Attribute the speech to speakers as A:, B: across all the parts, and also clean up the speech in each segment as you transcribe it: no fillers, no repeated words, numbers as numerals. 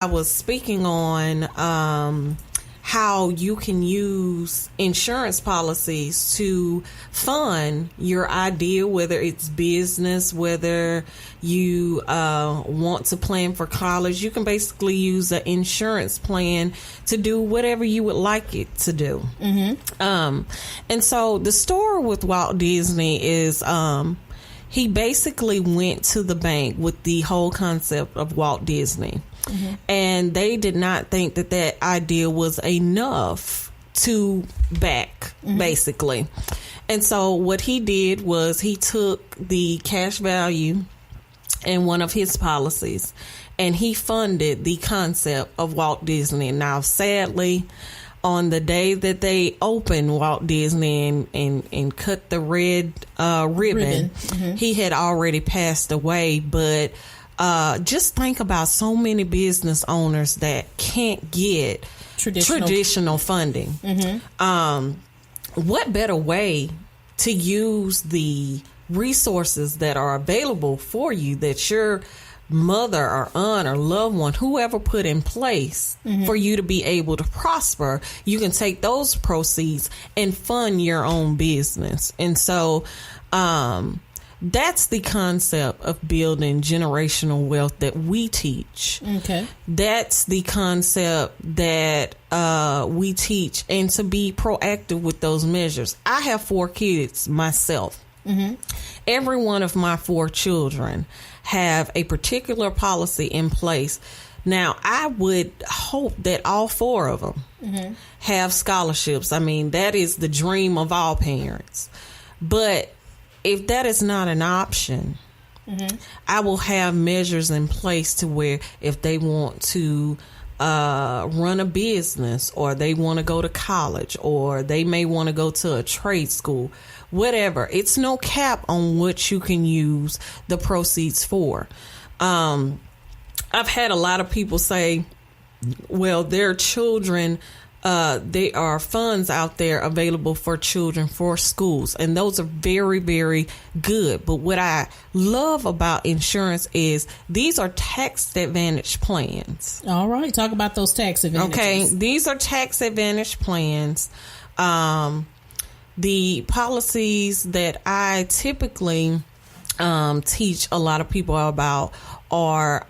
A: I was speaking on how you can use insurance policies to fund your idea, whether it's business, whether you want to plan for college. You can basically use an insurance plan to do whatever you would like it to do. And so the story with Walt Disney is he basically went to the bank with the whole concept of Walt Disney. And they did not think that that idea was enough to back, basically. And so what he did was he took the cash value in one of his policies and he funded the concept of Walt Disney. Now, sadly, on the day that they opened Walt Disney and cut the red ribbon, he had already passed away. But just think about so many business owners that can't get traditional funding. What better way to use the resources that are available for you that your mother or aunt or loved one, whoever put in place for you to be able to prosper? You can take those proceeds and fund your own business. And so that's the concept of building generational wealth that we teach. That's the concept that we teach, and to be proactive with those measures. I have 4 kids myself. Every one of my 4 children have a particular policy in place. Now, I would hope that all 4 of them have scholarships. I mean, that is the dream of all parents. But if that is not an option, I will have measures in place to where if they want to run a business, or they want to go to college, or they may want to go to a trade school, whatever, it's no cap on what you can use the proceeds for. I've had a lot of people say, well, their children, there are funds out there available for children for schools, and those are very, very good. But what I love about insurance is these are tax advantage plans.
B: All right, talk about those tax advantages.
A: Okay, these are tax advantage plans. The policies that I typically teach a lot of people about are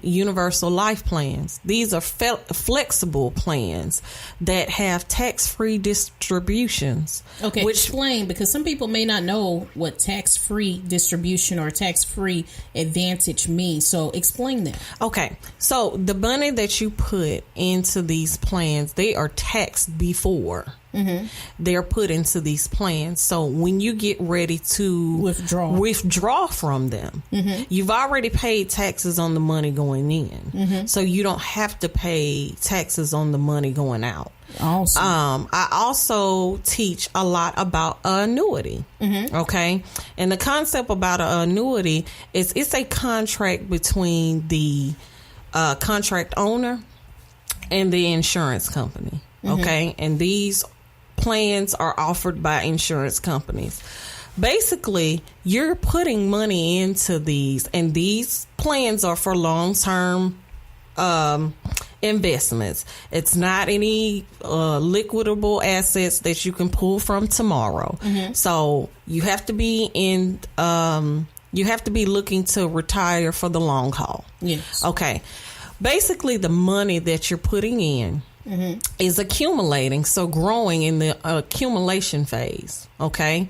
A: universal life plans. These are flexible plans that have tax-free distributions.
B: Okay, explain, because some people may not know what tax-free distribution or tax-free advantage means. So explain that.
A: Okay, so the money that you put into these plans, they are taxed before they're put into these plans. So when you get ready to withdraw from them, you've already paid taxes on the money going in. So you don't have to pay taxes on the money going out.
B: Awesome.
A: I also teach a lot about annuity. Okay. And the concept about an annuity is it's a contract between the contract owner and the insurance company. Okay. And these plans are offered by insurance companies. Basically, you're putting money into these, and these plans are for long-term investments. It's not any liquidable assets that you can pull from tomorrow. So you have to be you have to be looking to retire for the long haul.
B: Yes.
A: Okay. Basically, the money that you're putting in is accumulating, so growing in the accumulation phase. Okay.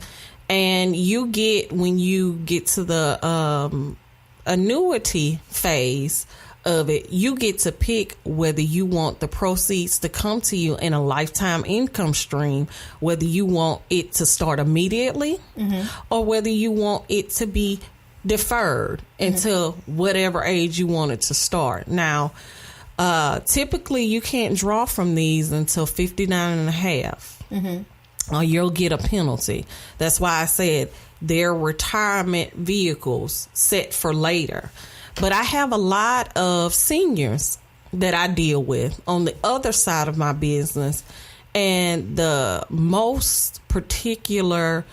A: And when you get to the annuity phase of it, you get to pick whether you want the proceeds to come to you in a lifetime income stream, whether you want it to start immediately, or whether you want it to be deferred until whatever age you want it to start. Now, typically you can't draw from these until 59 and a half, or you'll get a penalty. That's why I said they're retirement vehicles set for later. But I have a lot of seniors that I deal with on the other side of my business, and the most particular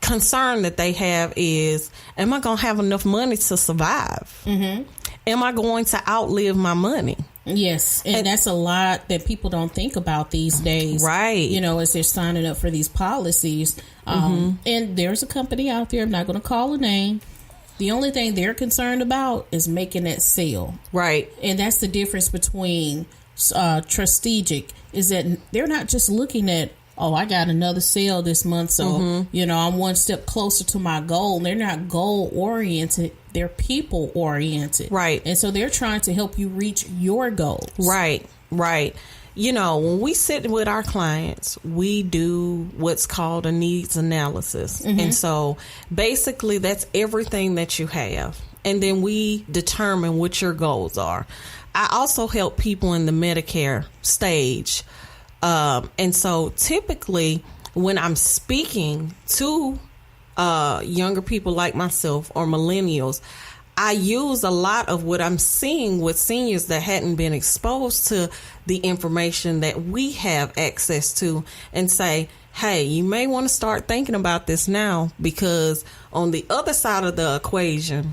A: concern that they have is, am I going to have enough money to survive? am I going to outlive my money?
B: Yes, and that's a lot that people don't think about these days.
A: Right.
B: You know, as they're signing up for these policies. And there's a company out there, I'm not going to call a name. The only thing they're concerned about is making that sale.
A: Right.
B: And that's the difference between Trustegic, is that they're not just looking at, oh, I got another sale this month, so, you know, I'm one step closer to my goal. They're not goal-oriented. They're people-oriented.
A: Right.
B: And so they're trying to help you reach your goals.
A: Right, right. You know, when we sit with our clients, we do what's called a needs analysis. And so basically that's everything that you have. And then we determine what your goals are. I also help people in the Medicare stage. And so typically when I'm speaking to younger people like myself or millennials, I use a lot of what I'm seeing with seniors that hadn't been exposed to the information that we have access to and say, hey, you may want to start thinking about this now, because on the other side of the equation,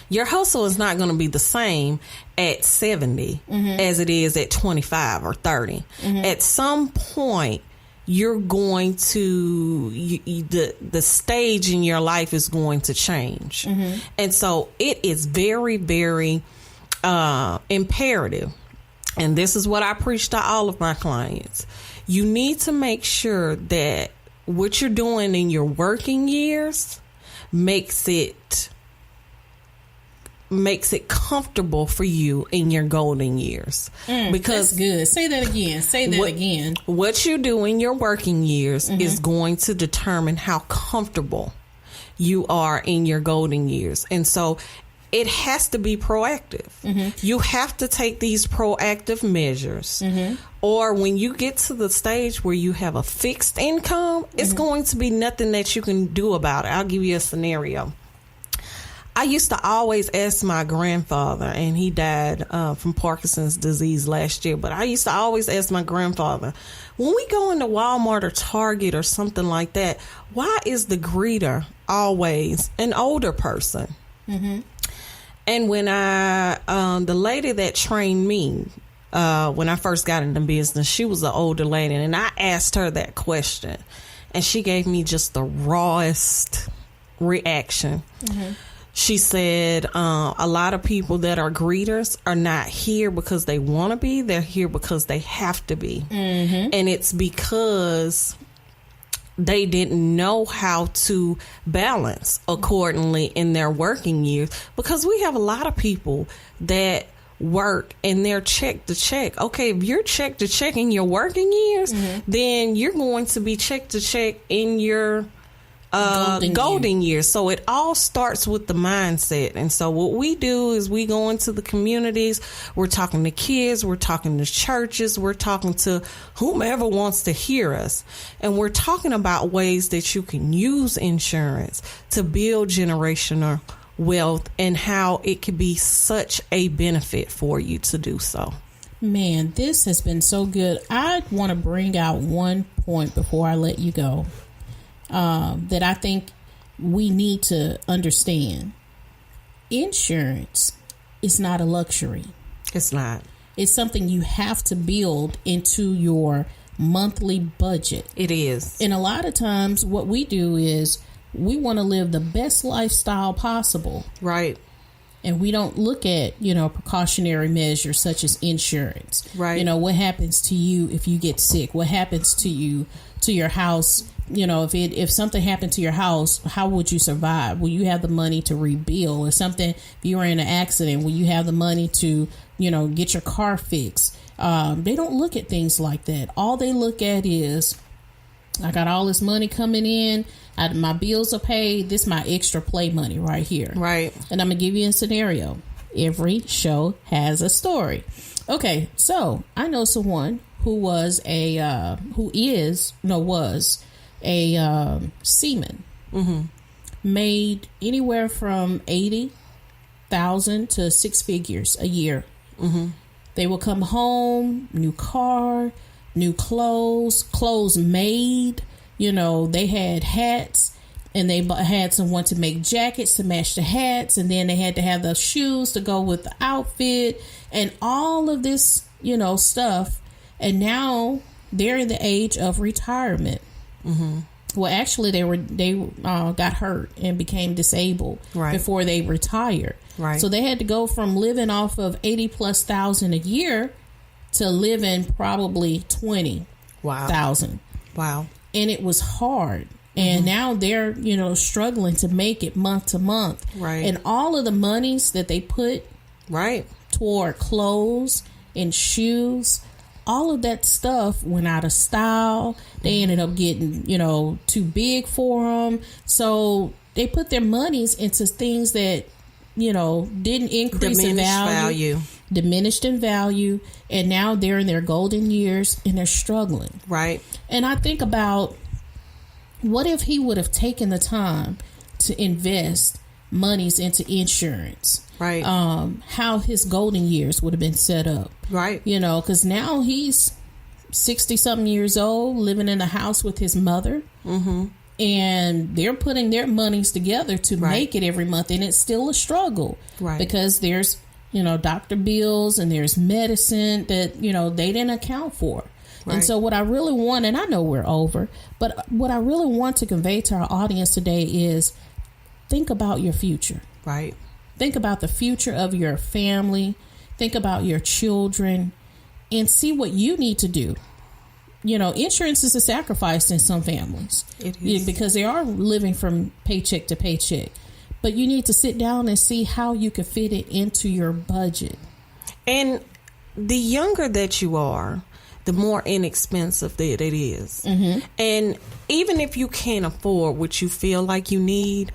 A: your hustle is not going to be the same at 70 as it is at 25 or 30. At some point, you're going to, the stage in your life is going to change. And so it is very, very imperative. And this is what I preach to all of my clients. You need to make sure that what you're doing in your working years makes it comfortable for you in your golden years. Because
B: that's good. Say that again. Say that again.
A: What you do in your working years is going to determine how comfortable you are in your golden years. And so it has to be proactive. You have to take these proactive measures. Or when you get to the stage where you have a fixed income, it's going to be nothing that you can do about it. I'll give you a scenario. I used to always ask my grandfather, and he died from Parkinson's disease last year, but I used to always ask my grandfather, when we go into Walmart or Target or something like that, why is the greeter always an older person? And when the lady that trained me, when I first got into business, she was an older lady, and I asked her that question, and she gave me just the rawest reaction. She said, a lot of people that are greeters are not here because they want to be. They're here because they have to be. And it's because they didn't know how to balance accordingly in their working years. Because we have a lot of people that work and they're check to check. Okay, if you're check to check in your working years, then you're going to be check to check in your golden years. So it all starts with the mindset. And so what we do is we go into the communities, we're talking to kids, we're talking to churches, we're talking to whomever wants to hear us. And we're talking about ways that you can use insurance to build generational wealth and how it could be such a benefit for you to do so.
B: Man, this has been so good. I want to bring out one point before I let you go. That I think we need to understand. Insurance is not a luxury.
A: It's not.
B: It's something you have to build into your monthly budget.
A: It is.
B: And a lot of times what we do is we want to live the best lifestyle possible.
A: Right.
B: And we don't look at, precautionary measures such as insurance.
A: Right.
B: What happens to you if you get sick? What happens to you, to your house? If something happened to your house, how would you survive? Will you have the money to rebuild? Or something, if you were in an accident, will you have the money to, get your car fixed? They don't look at things like that. All they look at is, I got all this money coming in. My bills are paid. This is my extra play money right here.
A: Right.
B: And I'm going to give you a scenario. Every show has a story. Okay, so I know someone who was a seaman. Made anywhere from $80,000 to six figures a year. They will come home, new car, new clothes made. They had hats. and they had someone to make jackets to match the hats, and then they had to have the shoes to go with the outfit and all of this, stuff. And now they're in the age of retirement. Mm-hmm. Well, actually, they got hurt and became disabled before they retired.
A: Right.
B: So they had to go from living off of $80,000+ a year to living probably $20,000.
A: Wow.
B: And it was hard. And now they're, struggling to make it month to month.
A: Right.
B: And all of the monies that they put toward clothes and shoes, all of that stuff went out of style. They ended up getting, too big for them. So they put their monies into things that, didn't increase in value. Diminished in value. And now they're in their golden years and they're struggling.
A: Right.
B: And I think about, what if he would have taken the time to invest monies into insurance?
A: Right.
B: How his golden years would have been set up.
A: Right.
B: Because now he's 60-something years old, living in a house with his mother. Mm-hmm. And they're putting their monies together to make it every month. And it's still a struggle. Right. Because there's, doctor bills and there's medicine that, they didn't account for. Right. And so what I really want, and I know we're over, but what I really want to convey to our audience today is think about your future.
A: Right.
B: Think about the future of your family. Think about your children and see what you need to do. Insurance is a sacrifice in some families.
A: It is.
B: Because they are living from paycheck to paycheck. But you need to sit down and see how you can fit it into your budget.
A: And the younger that you are, the more inexpensive that it is. Mm-hmm. And even if you can't afford what you feel like you need,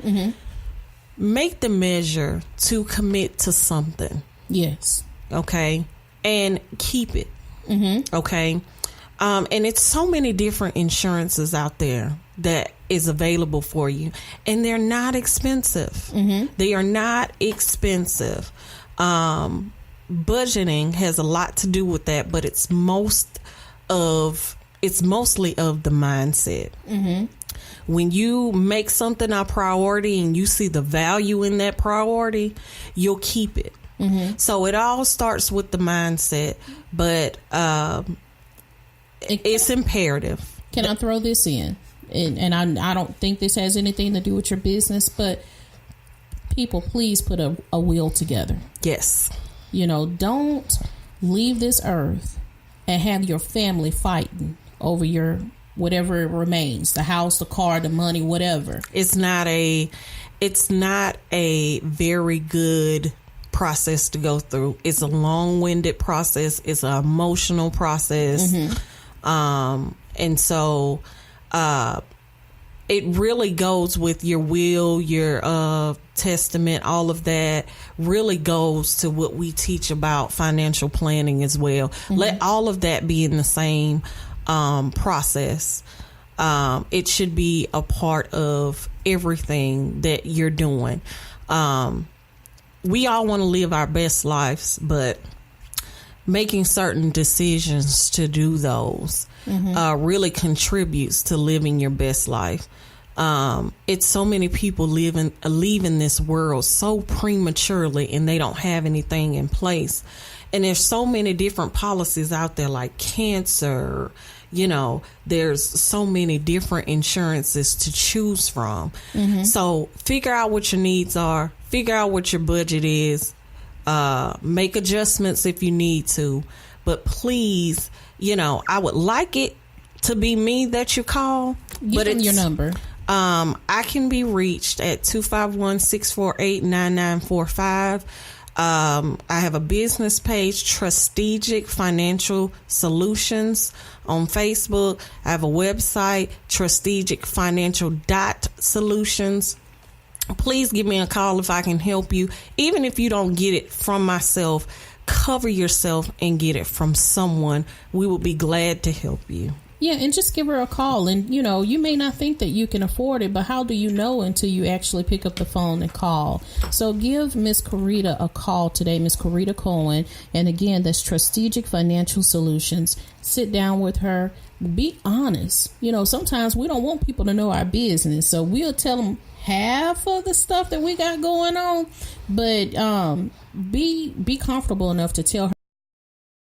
A: make the measure to commit to something.
B: Yes.
A: Okay? And keep it. Mm-hmm. Okay? And it's so many different insurances out there that is available for you. And they're not expensive. Mm-hmm. They are not expensive. Budgeting has a lot to do with that, but it's mostly of the mindset. Mm-hmm. When you make something a priority and you see the value in that priority, you'll keep it. Mm-hmm. So it all starts with the mindset, but it's imperative.
B: Can I throw this in? And I don't think this has anything to do with your business, but people, please put a will together.
A: Yes.
B: Don't leave this earth and have your family fighting over your whatever remains, the house, the car, the money, whatever.
A: It's not a very good process to go through. It's a long-winded process. It's an emotional process. Mm-hmm. And so it really goes with your will, your testament, all of that really goes to what we teach about financial planning as well. Mm-hmm. Let all of that be in the same process. It should be a part of everything that you're doing. We all want to live our best lives, but making certain decisions to do those really contributes to living your best life. It's so many people leaving this world so prematurely and they don't have anything in place. And there's so many different policies out there like cancer, there's so many different insurances to choose from. Mm-hmm. So figure out what your needs are, figure out what your budget is, make adjustments if you need to. But please, I would like it to be me that you call.
B: Give them your number.
A: I can be reached at 251-648-9945. I have a business page, Trustegic Financial Solutions, on Facebook. I have a website, trustegicfinancial.solutions. Please give me a call if I can help you. Even if you don't get it from myself, cover yourself and get it from someone. We will be glad to help you.
B: Yeah, and just give her a call. And, you know, you may not think that you can afford it, but how do you know until you actually pick up the phone and call? So give Miss Corita a call today, Miss Corita Cohen. And again, that's Strategic Financial Solutions. Sit down with her. Be honest. You know, sometimes we don't want people to know our business, so we'll tell them half of the stuff that we got going on, but be comfortable enough to tell her